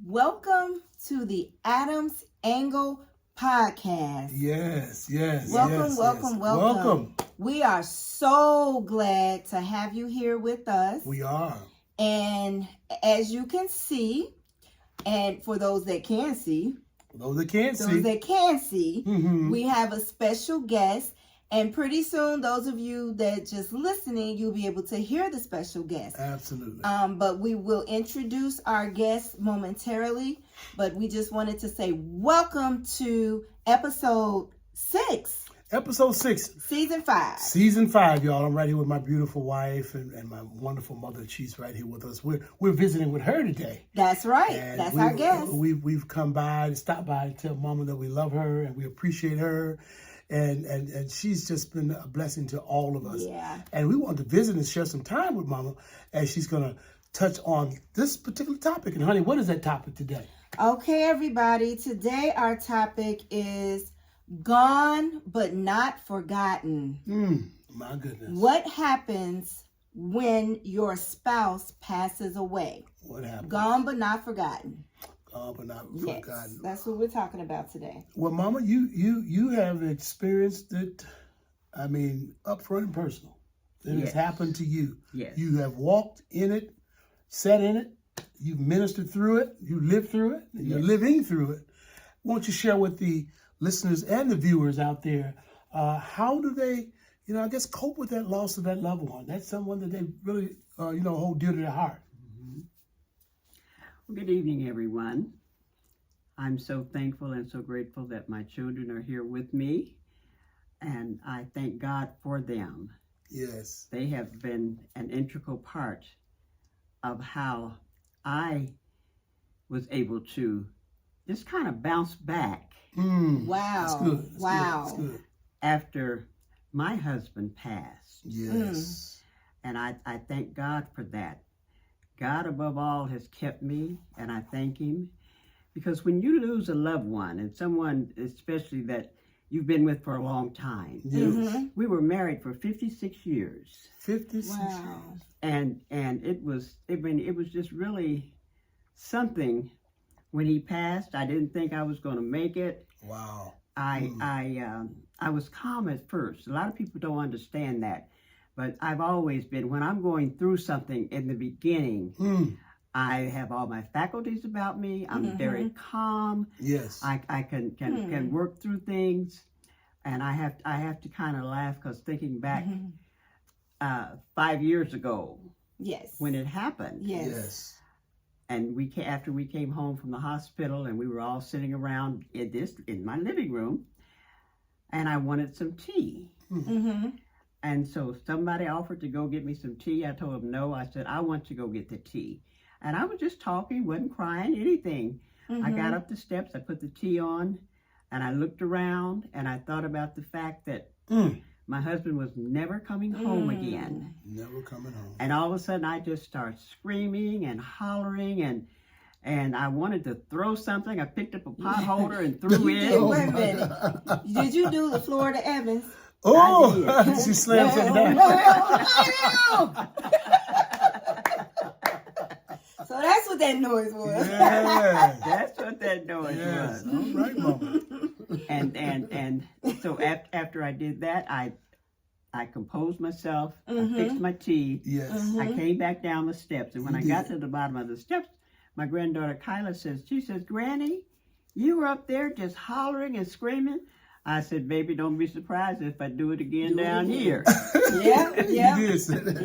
Welcome to the Adams Angle Podcast. Yes. Welcome. We are so glad to have you here with us. We are. And as you can see, and for those that can see, we have a special guest. And pretty soon, those of you that just listening, you'll be able to hear the special guest. Absolutely. But we will introduce our guest momentarily. But we just wanted to say welcome to episode 6. Episode 6. Season 5. Season 5, y'all. I'm right here with my beautiful wife and my wonderful mother. She's right here with us. We're visiting with her today. That's right. And That's our guest. We've come by to stop by and tell Mama that we love her and we appreciate her. And she's just been a blessing to all of us. Yeah. And we want to visit and share some time with Mama as she's going to touch on this particular topic. And honey, what is that topic today? Okay, everybody. Today our topic is gone but not forgotten. My goodness. What happens when your spouse passes away? What happened? Gone but not forgotten. But not Yes, forgotten. that's what we're talking about today. Well, Mama, you have experienced it, I mean, up front and personal. It has happened to you. Yes. You have walked in it, sat in it, you've ministered through it, you lived through it, and you're living through it. Won't you share with the listeners and the viewers out there, how do they, I guess, cope with that loss of that loved one? That's someone that they really, hold dear to their heart. Well, good evening, everyone. I'm so thankful and so grateful that my children are here with me, and I thank God for them. Yes. They have been an integral part of how I was able to just kind of bounce back Wow. That's good. That's good. after my husband passed. Yes. And I thank God for that. God above all has kept me, and I thank him, because when you lose a loved one, and someone especially that you've been with for a long time, we were married for 56 years. 56 Wow. years. And it was just really something. When he passed, I didn't think I was going to make it. Wow. I was calm at first. A lot of people don't understand that. But I've always been, when I'm going through something in the beginning, I have all my faculties about me. I'm very calm. Yes. I can work through things. And I have to kind of laugh, because thinking back 5 years ago Yes. when it happened. Yes. And after we came home from the hospital, and we were all sitting around in my living room, and I wanted some tea. And so somebody offered to go get me some tea. I told them no. I said, I want to go get the tea. And I was just talking, wasn't crying, anything. I got up the steps, I put the tea on, and I looked around, and I thought about the fact that my husband was never coming home again. Never coming home. And all of a sudden, I just started screaming and hollering, and I wanted to throw something. I picked up a pot holder and threw it. Wait a minute. Did you do the Florida Evans? Oh, she slammed something down. So that's what that noise was. Yeah. That's what that noise Yes. was. All right, Mama. And so after I did that, I composed myself. I fixed my tea. Yes. I came back down the steps, and when I got to the bottom of the steps, my granddaughter Kyla says, Granny, you were up there just hollering and screaming. I said, baby, don't be surprised if I do it again down here. Yeah. You did say that.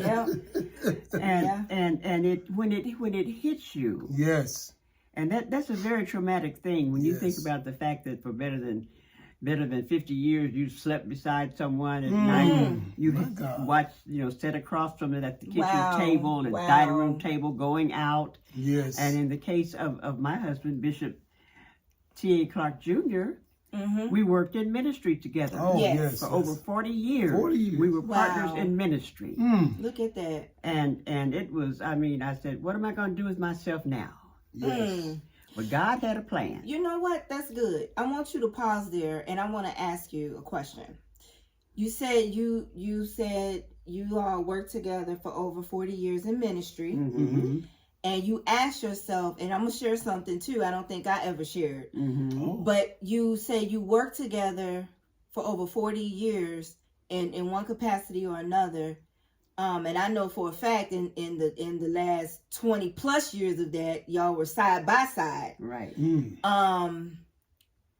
Yeah. And it when it hits you. Yes. And that's a very traumatic thing when you think Yes. about the fact that for better than 50 years you slept beside someone at night. You watched, sat across from it at the kitchen table and dining room table going out. Yes. And in the case of my husband, Bishop T.A. Clark Jr., we worked in ministry together. Oh, Yes. For over 40 years. 40 years. We were partners in ministry. Look at that. And it was, I said, what am I going to do with myself now? Yes. But God had a plan. You know what? That's good. I want you to pause there, and I want to ask you a question. You said you all worked together for over 40 years in ministry, and you ask yourself, and I'm gonna share something too. I don't think I ever shared, Oh. but you say you work together for over 40 years in one capacity or another. And I know for a fact in the last 20 plus years of that, y'all were side by side. Right.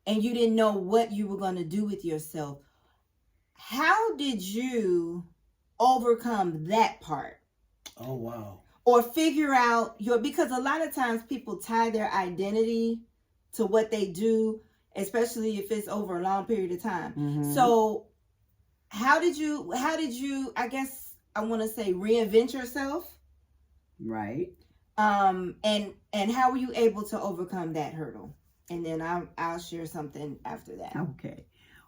And you didn't know what you were going to do with yourself. How did you overcome that part? Oh, wow. Or figure out because a lot of times people tie their identity to what they do, especially if it's over a long period of time. Mhm. So how did you, I guess I want to say, reinvent yourself? Right. And how were you able to overcome that hurdle? And then I'll share something after that. Okay.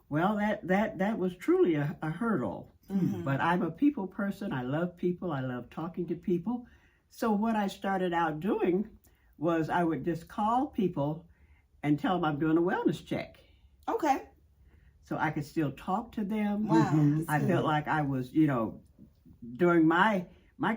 Well, that was truly a hurdle. Mhm. But I'm a people person. I love people. I love talking to people. So what I started out doing was I would just call people and tell them I'm doing a wellness check. Okay. So I could still talk to them. Wow. Mhm. I felt like I was, doing my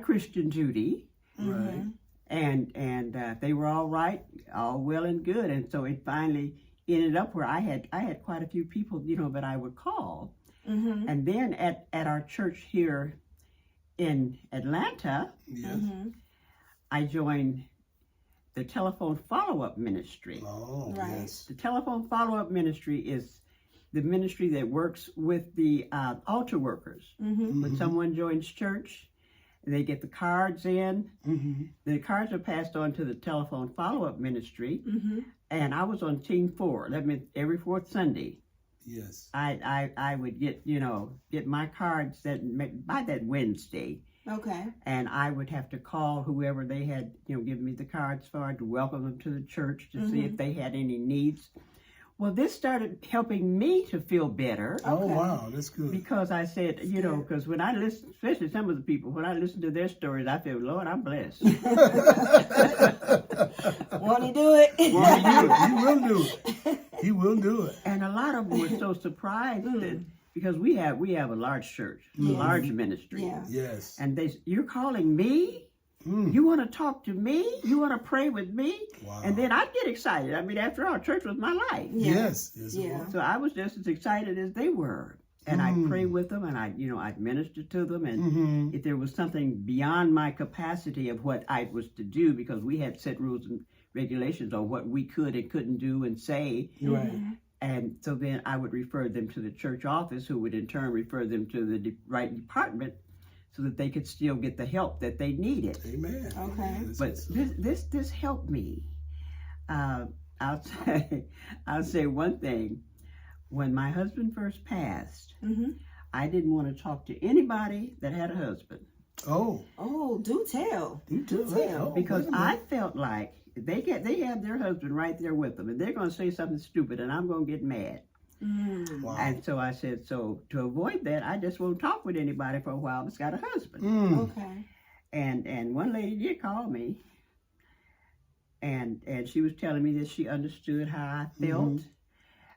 Christian duty. Right. And they were all right, all well and good. And so it finally ended up where I had quite a few people, that I would call. Mm-hmm. And then at our church here in Atlanta, Yes. Mm-hmm. I joined the telephone follow-up ministry. Oh, Right. yes. The telephone follow-up ministry is the ministry that works with the altar workers. Mm-hmm. When someone joins church, they get the cards in. Mm-hmm. The cards are passed on to the telephone follow-up ministry. Mm-hmm. And I was on team 4. That meant every fourth Sunday, Yes. I would get my cards by that Wednesday. Okay. And I would have to call whoever they had, given me the cards for to welcome them to the church to see if they had any needs. Well, this started helping me to feel better Oh, Okay. wow. That's good. because I said, because when I listen, especially some of the people, when I listen to their stories, I feel, Lord, I'm blessed. Want to do it? He will do it. He will do it. And a lot of them were so surprised that, because we have a large church, a Yes. large ministry. Yeah. Yes. And you're calling me? Mm. You want to talk to me? You want to pray with me? Wow. And then I'd get excited. I mean, after all, church was my life. Yeah. Yes. Yes. it Yeah. was. So I was just as excited as they were. And I'd pray with them and I'd minister to them. And Mm-hmm. if there was something beyond my capacity of what I was to do, because we had set rules and regulations on what we could and couldn't do and say. Right. And so then I would refer them to the church office, who would in turn refer them to the right department so that they could still get the help that they needed. Amen. Okay. Amen. But this helped me. I'll say one thing. When my husband first passed, Mm-hmm. I didn't want to talk to anybody that had a husband Oh, Oh, do tell. you do Do that. tell. Oh, because wait a minute. I felt like they have their husband right there with them, and they're going to say something stupid, and I'm going to get mad. Mm. Wow. And so I said, so to avoid that, I just won't talk with anybody for a while that's got a husband. Mm. Okay. And one lady did call me, and she was telling me that she understood how I felt,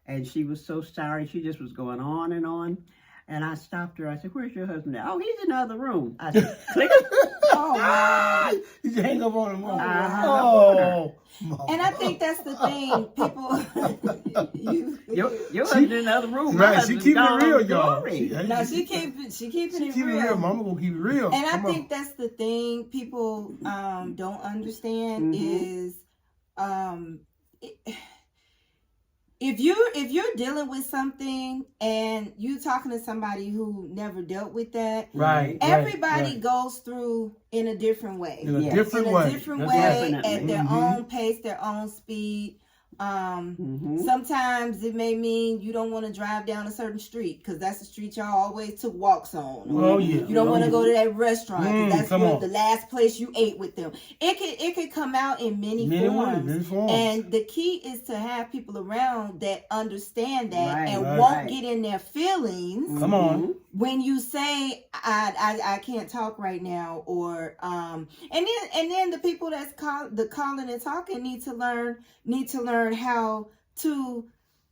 and she was so sorry. She just was going on and on. And I stopped her. I said, "Where's your husband at?" "Oh, he's in the other room." I said, "Click." Oh, wow. You just hang up on him. Oh. Oh. And I think that's the thing, people. Your husband in the other room. My Right, she husband's keeping it gone real, on y'all. glory. No, she keeping it keep it real. Mama gonna keep it real. And I Come on. think that's the thing people don't understand is if you're dealing with something and you talking to somebody who never dealt with that, Right. everybody right. goes through in a different way. In a Yes. different In way. a different That's way, right. Definitely. at their Mhm. own pace, their own speed. Mhm. Sometimes it may mean you don't want to drive down a certain street because that's the street y'all always took walks on. Oh yeah. You don't want to go to that restaurant 'cause that's come where on. the last place you ate with them. It could come out in many forms. Many forms. And the key is to have people around that understand that Right, and right. won't get in their feelings Come on. when you say I can't talk right now, or and then the people that's calling and talking need to learn how to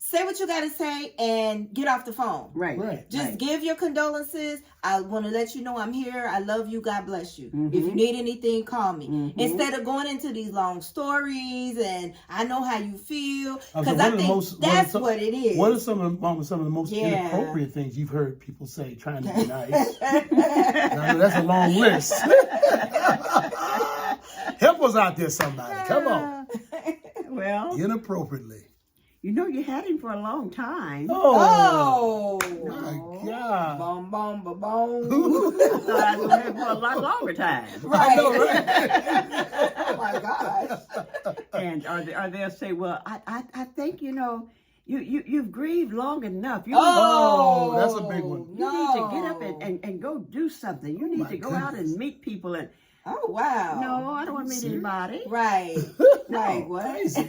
say what you got to say and get off the phone. Right. Right. Just right. give your condolences. I want to let you know I'm here. I love you. God bless you. Mhm. If you need anything, call me. Mhm. Instead of going into these long stories and I know how you feel, So because what I are the think most- that's what it is. What are some of the most Yeah. inappropriate things you've heard people say trying to be nice? Now, that's a long list. Help us out there, somebody. Come on. Well, Inappropriately. you know, you had him for a long time. Oh, Oh. my God. Boom, boom, boom, boom. I thought I was going to have for a lot longer time. Right. I know, right? Oh my gosh. And or they'll say, well, I think, you know, you've grieved long enough. You Oh, that's a big one. You need to get up and go do something. You need my to go out goodness. and meet people. And Oh wow. no, I don't want to meet serious? anybody. Right. Right. What? Crazy.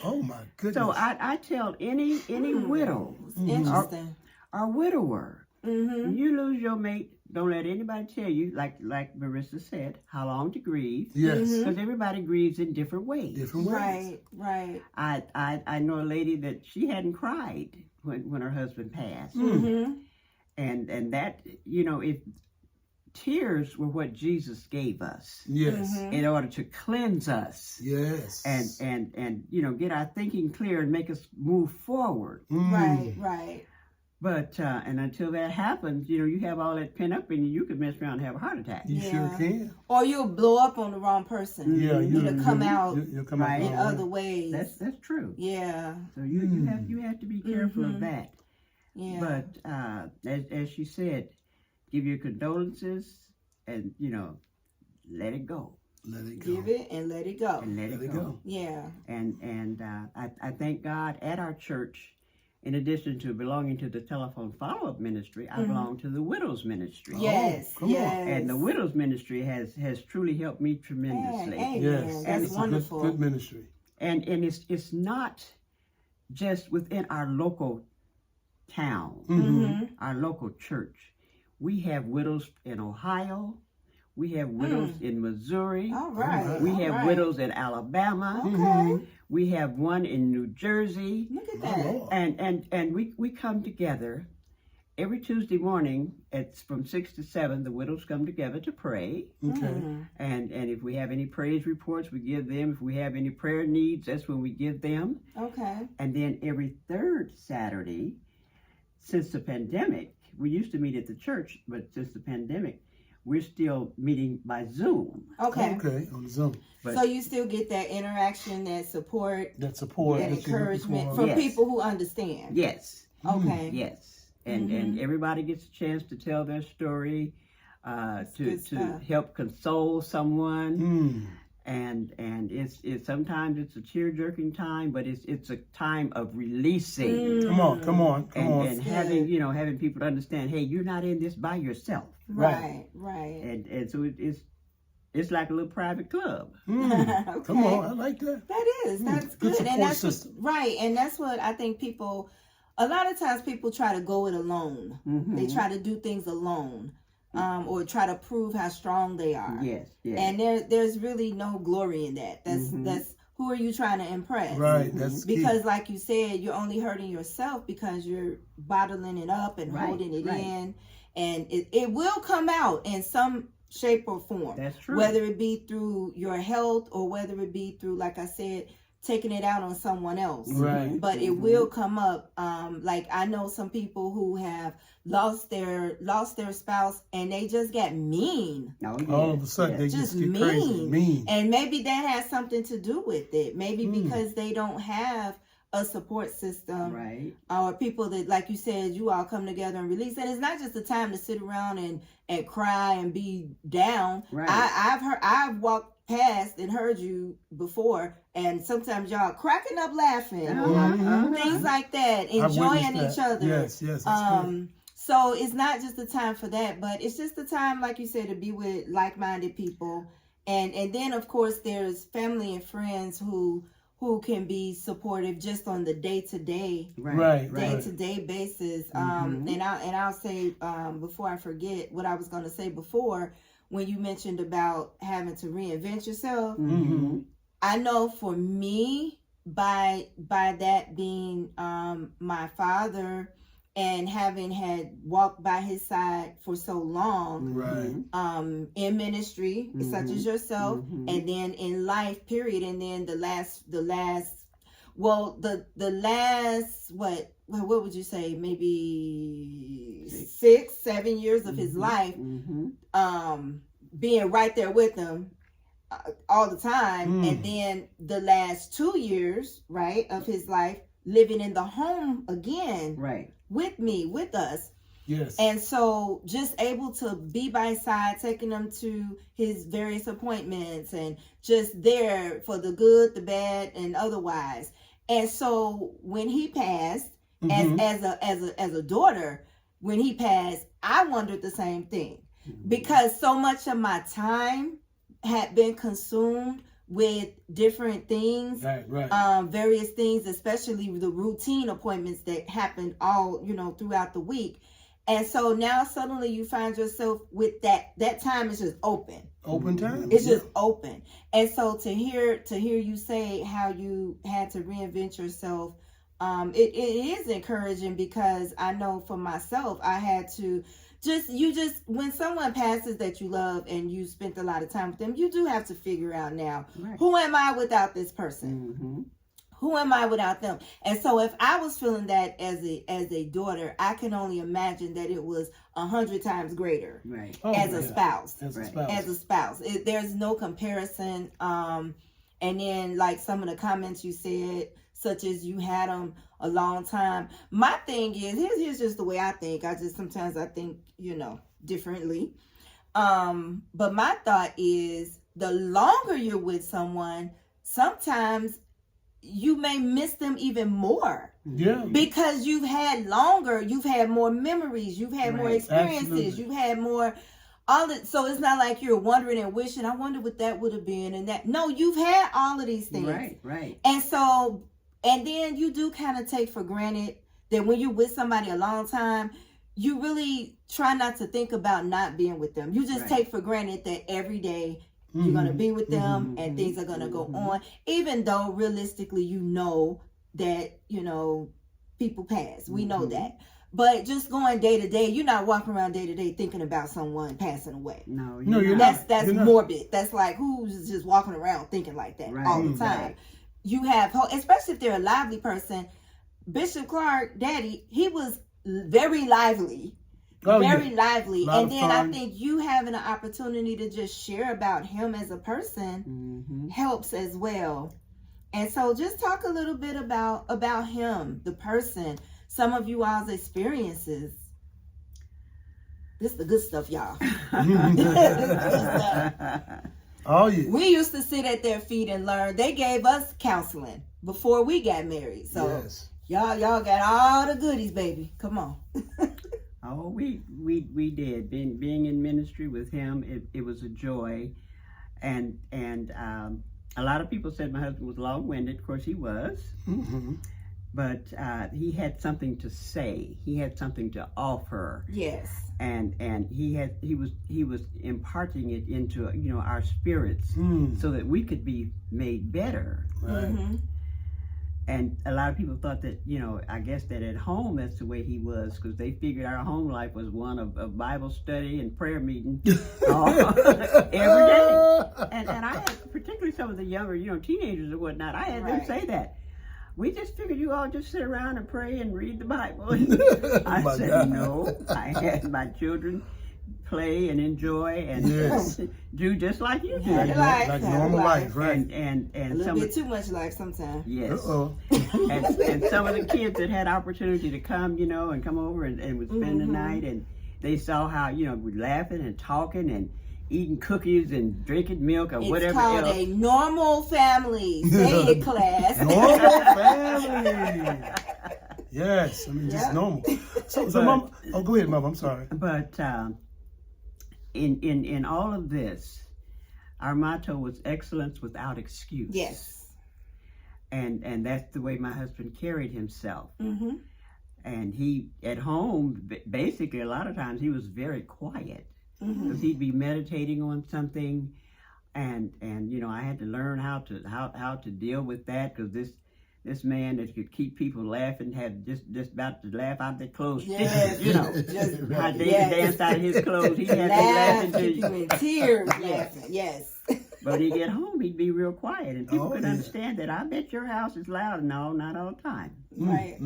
Oh, my goodness. So I tell any widow Interesting. or widower, Mm-hmm. when you lose your mate, don't let anybody tell you, like Marissa said, how long to grieve. Yes. Mhm. Because everybody grieves in different ways. Different ways. Right. Right. I know a lady that she hadn't cried when her husband passed. Mm-hmm. And that, you know, if tears were what Jesus gave us Yes. Mhm. in order to cleanse us Yes. and you know, get our thinking clear and make us move forward. Mm. Right. Right. But and until that happens, you know, you have all that pent up in you, you could mess around and have a heart attack. You sure Yeah. can. Or you'll blow up on the wrong person. Yeah, It'll come out You'll come Right. out in the wrong other way. ways. That's true. Yeah. So you have to be careful of Mhm. that. Yeah. But as she said, give your condolences and you know, let it go Let it go. Give it and let it go. and let Let it it go. go. Yeah. And I thank God at our church. In addition to belonging to the telephone follow-up ministry, I Mhm. belong to the widows ministry. Yes. come on. Yes. And the widows ministry has truly helped me tremendously. Amen. Yes. That's It's a wonderful. Good ministry. And it's not just within our local town, Mm-hmm. our local church. We have widows in Ohio. We have widows in Missouri. All right. We all have right. widows in Alabama. Okay. Mhm. We have one in New Jersey. Look at My that. Lord. And we come together every Tuesday morning. It's from 6 to 7. The widows come together to pray. Okay. Mhm. And if we have any praise reports, we give them. If we have any prayer needs, that's when we give them. Okay. And then every third Saturday, since the pandemic, we used to meet at the church, but since the pandemic, we're still meeting by Zoom. Okay. Okay. On Zoom. But So you still get that interaction, that support, That support. that that you're looking encouragement for. from Yes. people who understand. yes, Okay. yes. And Mm-hmm. and everybody gets a chance to tell their story, to good stuff. help console someone. Mm. And it's sometimes it's a tear jerking time, but it's a time of releasing. Mm. Come on. Come on. Come And, on. and Good. having people to understand, hey, you're not in this by yourself, Right. Right. and so it's like a little private club. Mm. Okay. Come on. I like that. That is. That's Good good. support And that's system. right. And that's what I think people. A lot of times people try to go it alone. Mhm. They try to do things alone, or try to prove how strong they are. Yes, yes. And there's really no glory in that. That's who are you trying to impress? Right. That's key. Because like you said, you're only hurting yourself because you're bottling it up and Right, holding it right. in, and it will come out in some shape or form. That's true. Whether it be through your health or whether it be through, like I said, taking it out on someone else. Right. But it will come up. Like I know some people who have lost their spouse and they just got mean. Oh, yeah. All of a sudden, they Just just get crazy. mean. Mean. And maybe that has something to do with it. Maybe Mm. because they don't have a support system, right. or people that, like you said, you all come together and release. And it's not just the time to sit around and cry and be down. Right. I've walked past and heard you before, and sometimes y'all cracking up laughing, Mhm. things like that, I've enjoying witnessed each that. other. Yes. Yes. That's good. So it's not just the time for that, but it's just the time, like you said, to be with like-minded people. And then of course there's family and friends who can be supportive just on the day-to-day Right. day-to-day basis. Mhm. And I'll say before I forget what I was going to say before, when you mentioned about having to reinvent yourself, Mhm. I know for me, by that being my father, and having had walked by his side for so long, Right. in ministry, such as yourself, Mhm. and then in life, period, and then the last well, the last what would you say, maybe 6-7 years of his life, being right there with him all the time, and then the last 2 years, right, of his life living in the home again, Right. with me, with us. Yes. And so just able to be by his side, taking him to his various appointments, and just there for the good, the bad, and otherwise. And so when he passed, as a daughter, when he passed, I wondered the same thing, because so much of my time had been consumed with different things, right. various things, especially the routine appointments that happened all, throughout the week. And so now suddenly you find yourself with that time is just open. Open time. It's just open. And so to hear you say how you had to reinvent yourself, it is encouraging, because I know for myself, I had to when someone passes that you love and you spent a lot of time with them, you do have to figure out now, who am I without this person? Who am I without them? And so if I was feeling that as a daughter, I can only imagine that it was 100 times greater, Right. as a spouse. As a Right. spouse. As a spouse. There's no comparison. And then like some of the comments you said, such as you had them a long time. My thing is, here's just the way I think. Sometimes I think, differently. But my thought is, the longer you're with someone, sometimes you may miss them even more. Yeah. Because you've had more memories, you've had more experiences, Absolutely. you've had more so it's not like you're wondering and wishing, I wonder what that would have been, and that. No, you've had all of these things. Right. And so, and then you do kind of take for granted that when you're with somebody a long time, you really try not to think about not being with them. You just take for granted that every day you're going to be with them, and things are going to go on, even though realistically, that, people pass. We know that. But just going day to day, you're not walking around day to day thinking about someone passing away. No, you're not. That's You're not. Morbid. That's like, who's just walking around thinking like that all the time. Right. You have hope, especially if they're a lively person. Bishop Clark, Daddy, he was very lively. Very lively. And then I think you having an opportunity to just share about him as a person helps as well. And so just talk a little bit about him, the person, some of you all's experiences. This is the good stuff, y'all. This is good stuff. Oh, yeah. We used to sit at their feet and learn. They gave us counseling before we got married. So Yes. y'all got all the goodies, baby. Come on. Oh, we did. Being in ministry with him, it was a joy, and a lot of people said my husband was long-winded. Of course, he was, but he had something to say. He had something to offer. Yes. And he was imparting it into our spirits, so that we could be made better. Right. And a lot of people thought that, I guess that at home that's the way he was, because they figured our home life was one of Bible study and prayer meeting every day. And I had, particularly some of the younger, teenagers and whatnot, I had them say that. We just figured you all just sit around and pray and read the Bible. I said, no, I had my children play and enjoy and do just like you do. Like normal life, right? And a little bit too much life sometimes. Yes. And some of the kids that had opportunity to come, and come over and would spend the night, and they saw how, we're laughing and talking and eating cookies and drinking milk or whatever else. It's called a normal family. Say it, class. Normal family. Yes, just normal. So Mom, go ahead, Mom. I'm sorry. But in all of this, our motto was excellence without excuse. Yes. And that's the way my husband carried himself. And he, at home, basically a lot of times he was very quiet, because he'd be meditating on something, and I had to learn how to deal with that, because this man that could keep people laughing, had just about to laugh out their clothes. Yes. You know, Just how David yes. danced out of his clothes. He had me laugh, laughing keep you too. in tears, Yes. laughing. Yes. But he'd get home, he'd be real quiet, and people Oh, could yeah. understand that. I bet your house is loud. No, not all the time. Right.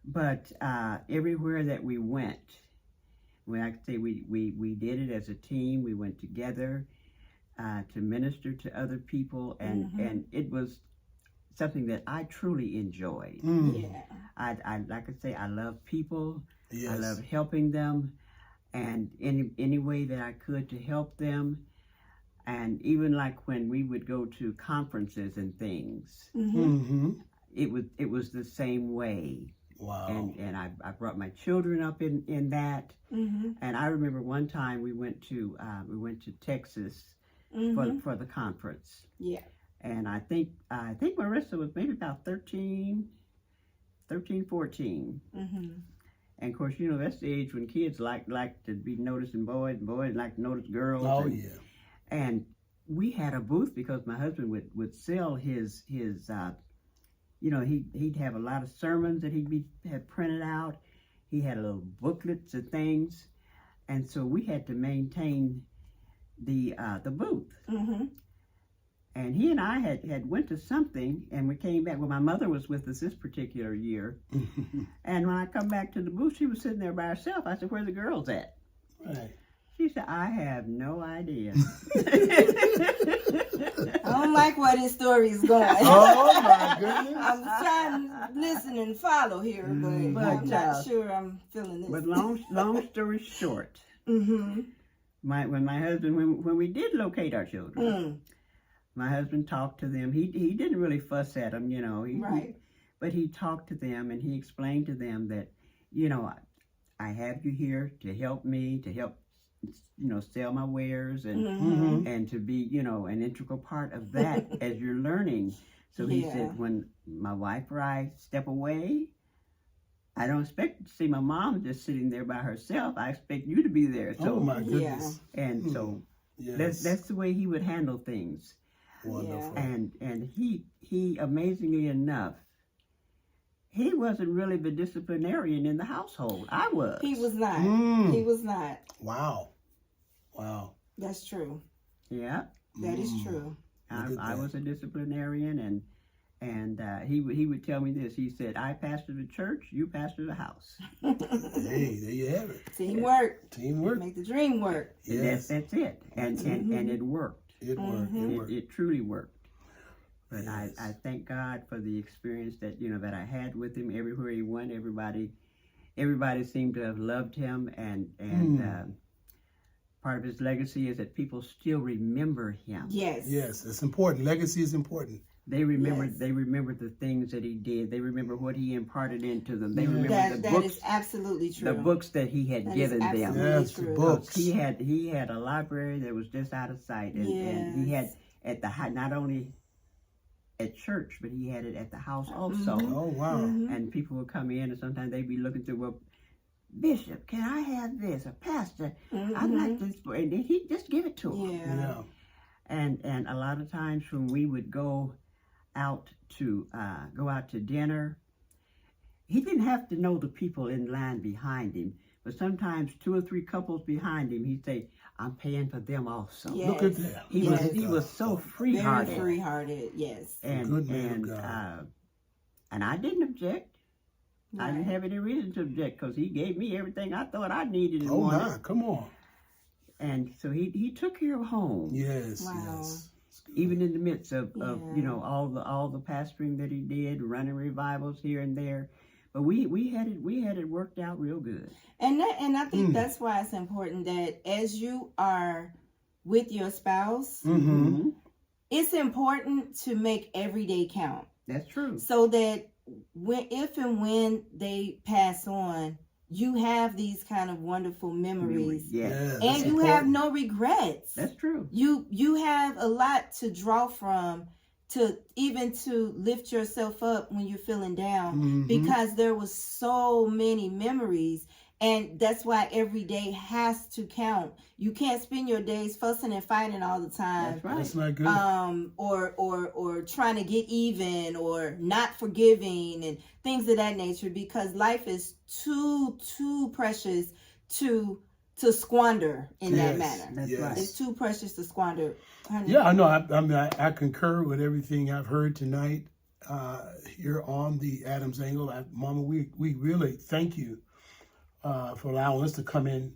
But everywhere that we went, when I could say we did it as a team, we went together to minister to other people, and it was something that I truly enjoyed. Yeah. I like I say, I love people. Yes. I love helping them, and any way that I could to help them. And even like when we would go to conferences and things, it was the same way. Wow. And I brought my children up in that. And I remember one time we went to Texas for the conference. Yeah. And I think Marissa was maybe about 13, 14. And of course, you know, that's the age when kids like to be noticing boys, and boys like to notice girls. Oh, and, yeah. And we had a booth because my husband would sell his you know, he'd have a lot of sermons that had printed out. He had little booklets and things, and so we had to maintain the booth. And he and I had went to something, and we came back. Well, my mother was with us this particular year, and when I come back to the booth, she was sitting there by herself. I said, "Where are the girls at?" Right. She said, "I have no idea." I don't like where this story is going. Oh, my goodness. I'm trying to listen and follow here, but I'm not sure I'm feeling this. But long story short, when my husband, when we did locate our children, my husband talked to them. He didn't really fuss at them, you know. But he talked to them, and he explained to them that, you know, I have you here to help me, to help, you know, sell my wares and to be, you know, an integral part of that as you're learning. So he said, when my wife or I step away, I don't expect to see my mom just sitting there by herself. I expect you to be there. So, Oh, my goodness. And so Yes. that's the way he would handle things. Wonderful. And he amazingly enough, he wasn't really the disciplinarian in the household. I was. He was not. He was not. Wow. Wow. That's true. Yeah. That is true. I was a disciplinarian, and he would tell me this. He said, "I pastor the church, you pastor the house." Hey, there you have it. Teamwork. Teamwork. Make the dream work. Yes. That's it. And it worked. It worked. It worked. It truly worked. But Yes. I thank God for the experience that, you know, that I had with him. Everywhere he went, everybody seemed to have loved him, and part of his legacy is that people still remember him. Yes. Yes, it's important. Legacy is important. They remember. Yes. They remember the things that he did. They remember what he imparted into them. They remember the That books. is absolutely true. The books that he had That is given them. absolutely Yes, the true. books. He had a library that was just out of sight, and he had at the not only at church, but he had it at the house also. Oh, wow. And people would come in, and sometimes they'd be looking through. Well, Bishop, can I have this? A pastor, I'd like this, and he'd just give it to him. Yeah. And a lot of times when we would go out to dinner, he didn't have to know the people in line behind him, but sometimes 2 or 3 couples behind him, he'd say, "I'm paying for them also." Yes. Look at that. He was so free-hearted. Very free-hearted. Yes. Good man of God. And I didn't object. I didn't have any reason to object because he gave me everything I thought I needed and Oh, wanted. my. Come on. And so he took care of home. Yes. Wow. Yes. Even in the midst of you know, all the pastoring that he did, running revivals here and there. But we had it worked out real good. And I think that's why it's important that as you are with your spouse, it's important to make every day count. That's true. So that if and when they pass on, you have these kind of wonderful memories. Yes. Yeah, And you have no regrets. That's true. You have a lot to draw from to lift yourself up when you're feeling down, because there was so many memories. And that's why every day has to count. You can't spend your days fussing and fighting all the time. That's right. That's not good. Or trying to get even, or not forgiving, and things of that nature, because life is too precious to squander in that Yes, manner. That's yes. right. It's too precious to squander. Honey. Yeah, I know. I concur with everything I've heard tonight here on the Adams Angle. Mama, we really thank you for allowing us to come in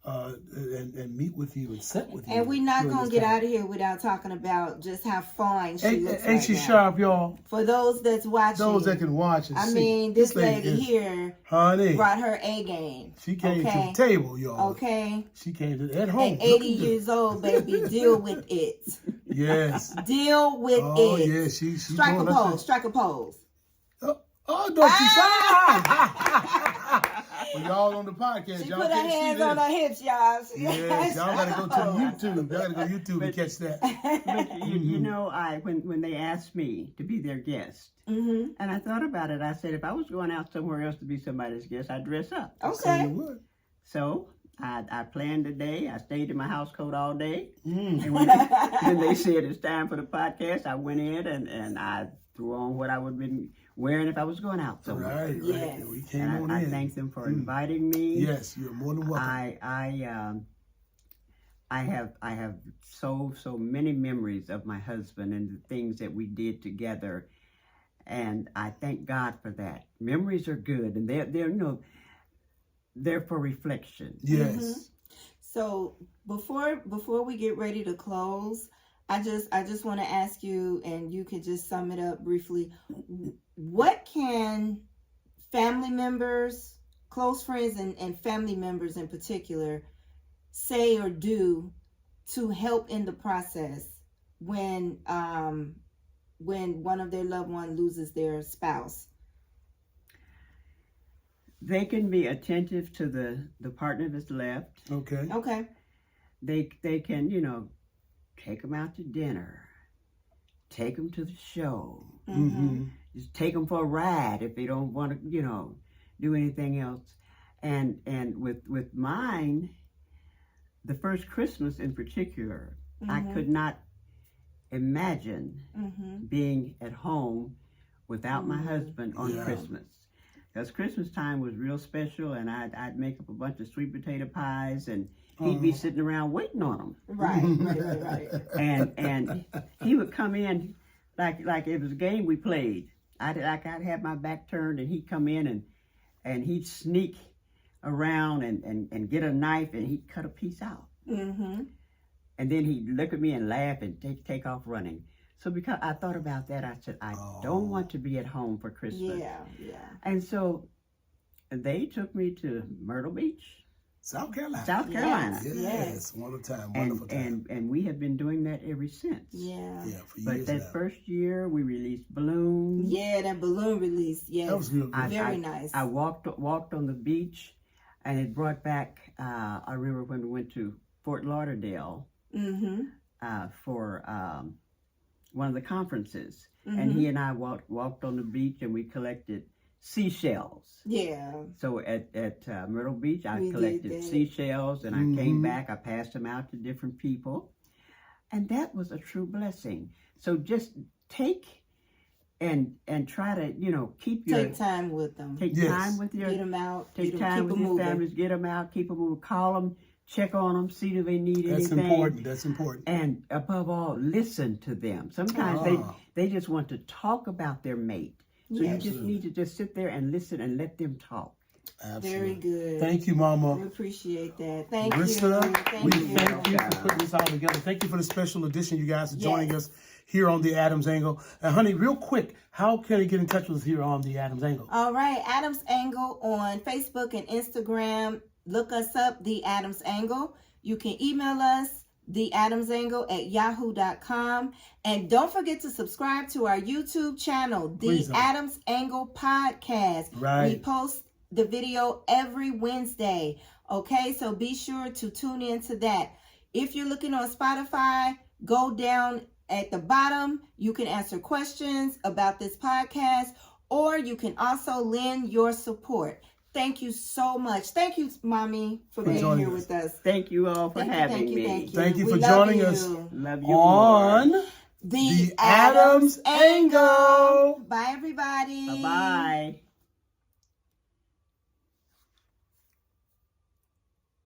and meet with you and sit with you. And we're not during gonna this get time. out of here without talking about just how fine she looks Ain't right she now. sharp, y'all? For those that's watching, Those that can watch and I see. mean, this lady is- here honey, brought her A game. she came okay. to the table, y'all. Okay, She came to at home. at 80 looking good. years old, baby, deal with it. Yes. Deal with Oh it. yeah, she Strike a doing her pose. thing. Strike a pose. Oh, don't you well, y'all on the podcast. She Y'all put her can't see hands this. on her hips, y'all. Yes, y'all gotta go to YouTube. Y'all gotta go YouTube and catch that. But you know, when they asked me to be their guest, Mm-hmm. and I thought about it, I said if I was going out somewhere else to be somebody's guest, I'd dress up. So Okay. you would. So I planned the day. I stayed in my house coat all day. Mm. And when they said it's time for the podcast, I went in and I threw on what I would have been wearing if I was going out somewhere. Right. Yes. Yeah, we came And on I in. thank them for inviting me. Yes, you're more than welcome. I have so many memories of my husband and the things that we did together, and I thank God for that. Memories are good, and they're for reflection. Yes. So before we get ready to close, I just want to ask you, and you could just sum it up briefly. What can family members, close friends, and family members in particular say or do to help in the process when one of their loved ones loses their spouse? They can be attentive to the partner that's left. Okay. Okay. They can, take them out to dinner, take them to the show, Mm-hmm. just take them for a ride if they don't want to, do anything else. And with mine, the first Christmas in particular, I could not imagine being at home without my husband on Yeah. Christmas. Because Christmas time was real special, and I'd make up a bunch of sweet potato pies, and he'd be sitting around waiting on them. Right. And he would come in like it was a game we played. I'd have my back turned, and he'd come in and he'd sneak around and get a knife, and he'd cut a piece out. Mm-hmm. And then he'd look at me and laugh and take off running. So because I thought about that, I said, I don't want to be at home for Christmas. Yeah. And so they took me to Myrtle Beach, South Carolina. South Carolina. Yes. Wonderful time. Wonderful time. And we have been doing that ever since. Yeah. Yeah, for But years that now. first year, we released balloons. Yeah, that balloon release. Yes. That was good. Very nice. I walked on the beach, and it brought back. I remember when we went to Fort Lauderdale Mm-hmm. for one of the conferences, and he and I walked on the beach, and we collected seashells. Yeah. So at Myrtle Beach, I We did collected that. seashells, and I came back. I passed them out to different people, and that was a true blessing. So just take and try to keep your Take time with them. take Yes. time with your Get them out. take keep time with 'em your moving. families. Get them out. Keep them moving. Call them. Check on them. See if they need That's anything. important. That's important. And above all, listen to them. Sometimes they just want to talk about their mate. So you just Absolutely. need to just sit there and listen and let them talk. Absolutely. Very good. Thank you, We Mama. appreciate that. Thank Marissa, you. we Thank you. thank you for putting this all together. Thank you for the special edition, you guys, for joining us here on the Adams Angle. And honey, real quick, how can they get in touch with us here on the Adams Angle? All right, Adams Angle on Facebook and Instagram. Look us up, The Adams Angle. You can email us, theadamsangle@yahoo.com. And don't forget to subscribe to our YouTube channel, The Please don't. Adams Angle Podcast. Right. We post the video every Wednesday. Okay, so be sure to tune in to that. If you're looking on Spotify, go down at the bottom. You can answer questions about this podcast, or you can also lend your support. Thank you so much. Thank you, Mommy, for being joining here us. with us. Thank you all for having me. Thank you We for love joining you. us Love you on more. The Adams Angle. Bye, everybody. Bye-bye.